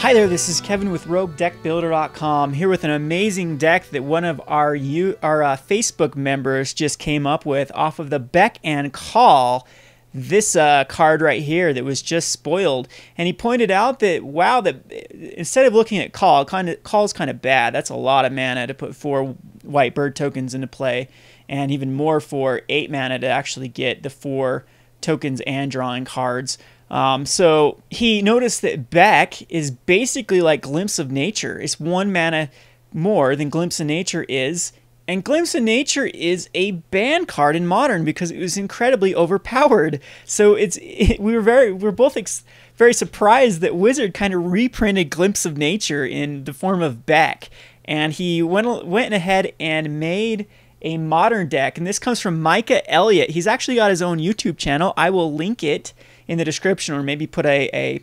Hi there, this is Kevin with Roguedeckbuilder.com here with an amazing deck that one of our Facebook members just came up with off of the Beck and Call. This card right here that was just spoiled, and he pointed out that wow, that instead of looking at Call's kind of bad. That's a lot of mana to put 4 white bird tokens into play, and even more for 8 mana to actually get the 4 tokens and drawing cards. So he noticed that Beck is basically like Glimpse of Nature. It's 1 mana more than Glimpse of Nature is. And Glimpse of Nature is a ban card in Modern because it was incredibly overpowered. So we were both very surprised that Wizard kind of reprinted Glimpse of Nature in the form of Beck. And he went ahead and made a Modern deck. And this comes from Micah Elliot. He's actually got his own YouTube channel. I will link it in the description, or maybe put a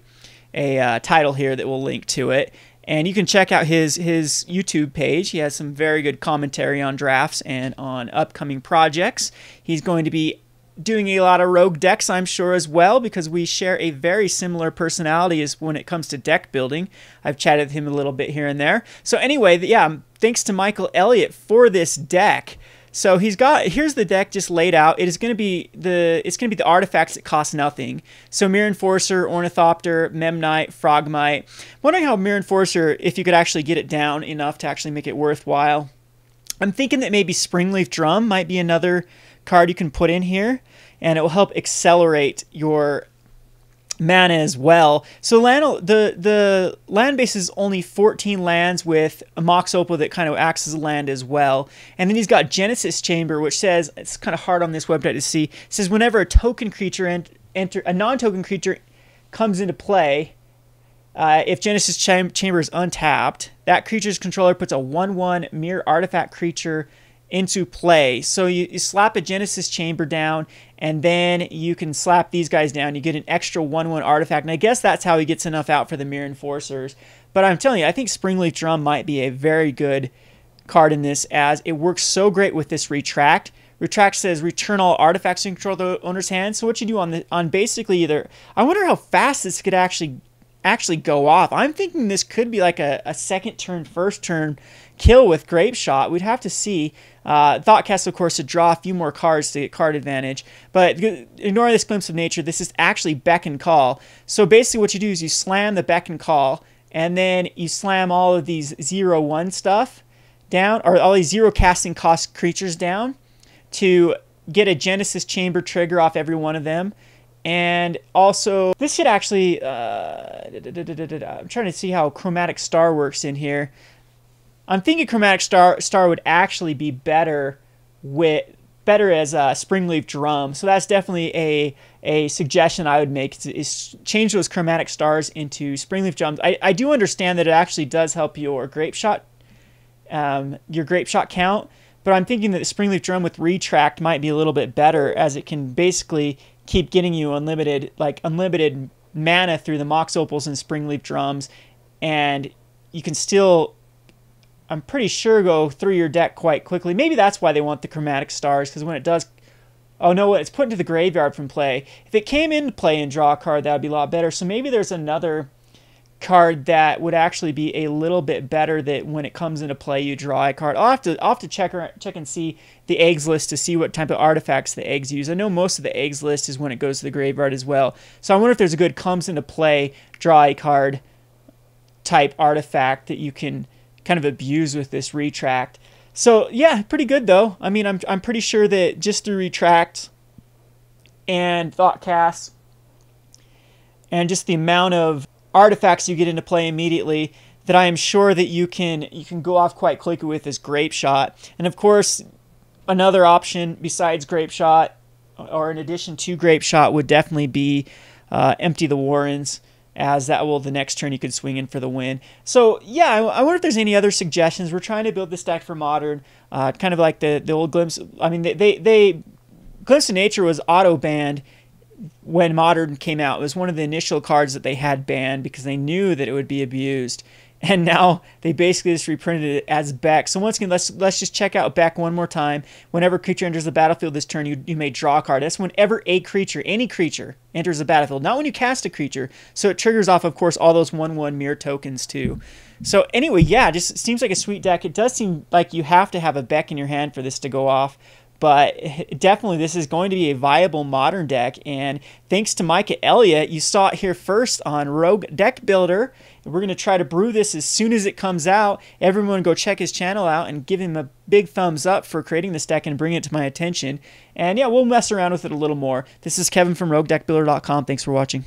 title here that will link to it. And you can check out his YouTube page. He has some very good commentary on drafts and on upcoming projects. He's going to be doing a lot of rogue decks, I'm sure, as well, because we share a very similar personality as when it comes to deck building. I've chatted with him a little bit here and there. So anyway, yeah, thanks to Michael Elliot for this deck. So here's the deck just laid out. It's going to be the artifacts that cost nothing. So Mirror Enforcer, Ornithopter, Memnite, Frogmite. Wondering how Mirror Enforcer, if you could actually get it down enough to actually make it worthwhile. I'm thinking that maybe Springleaf Drum might be another card you can put in here, and it will help accelerate your mana as well. So the land base is only 14 lands with a Mox Opal that kind of acts as a land as well. And then he's got Genesis Chamber, which says, it's kind of hard on this website to see, it says whenever a token creature a non-token creature comes into play, if Genesis Chamber is untapped, that creature's controller puts a 1/1 mirror artifact creature into play. So you slap a Genesis Chamber down, and then you can slap these guys down. You get an extra 1/1 artifact, and I guess that's how he gets enough out for the Mirror Enforcers. But I'm telling you, I think Springleaf Drum might be a very good card in this, as it works so great with this Retract. Retract says return all artifacts you control the owner's hand. So what you do on basically either, I wonder how fast this could actually go off. I'm thinking this could be like a second turn, first turn kill with Grape Shot. We'd have to see. Thoughtcast, of course, to draw a few more cards to get card advantage. But ignore this Glimpse of Nature. This is actually Beck and Call. So basically what you do is you slam the Beck and Call, and then you slam all of these 0/1 stuff down, or all these 0 casting cost creatures down, to get a Genesis Chamber trigger off every one of them. And also, this should actually, I'm trying to see how Chromatic Star works in here. I'm thinking Chromatic Star would actually be better as a Springleaf Drum. So that's definitely a suggestion I would make, is change those Chromatic Stars into Springleaf Drums. I do understand that it actually does help your Grape Shot count, but I'm thinking that the Springleaf Drum with Retract might be a little bit better, as it can basically keep getting you unlimited mana through the Mox Opals and Springleaf Drums, and you can still, I'm pretty sure, go through your deck quite quickly. Maybe that's why they want the Chromatic Stars, because when it does, oh no, it's put into the graveyard from play. If it came into play and draw a card, that would be a lot better. So maybe there's another card that would actually be a little bit better, that when it comes into play you draw a card. I'll have to check and see the eggs list to see what type of artifacts the eggs use. I know most of the eggs list is when it goes to the graveyard as well. So I wonder if there's a good comes into play, draw a card type artifact that you can kind of abuse with this Retract. So yeah, pretty good though. I mean, I'm pretty sure that just through Retract and Thoughtcast and just the amount of artifacts you get into play immediately, that I am sure that you can go off quite quickly with this Grape Shot. And of course, another option besides Grape Shot, or in addition to Grape Shot, would definitely be Empty the Warrens, as that will, the next turn you could swing in for the win. So yeah, I wonder if there's any other suggestions. We're trying to build this deck for Modern, kind of like the old Glimpse. I mean, Glimpse of Nature was auto banned when Modern came out. It was one of the initial cards that they had banned because they knew that it would be abused. and now they basically just reprinted it as Beck. So once again, let's just check out Beck one more time. Whenever a creature enters the battlefield this turn, you may draw a card. That's whenever a creature, any creature, enters the battlefield. Not when you cast a creature. So it triggers off, of course, all those 1/1 mirror tokens too. So anyway, yeah, just seems like a sweet deck. It does seem like you have to have a Beck in your hand for this to go off. But definitely this is going to be a viable modern deck. And thanks to Micah Elliot, you saw it here first on Roguedeckbuilder. We're going to try to brew this as soon as it comes out. Everyone go check his channel out and give him a big thumbs up for creating this deck and bringing it to my attention. And yeah, we'll mess around with it a little more. This is Kevin from Roguedeckbuilder.com. Thanks for watching.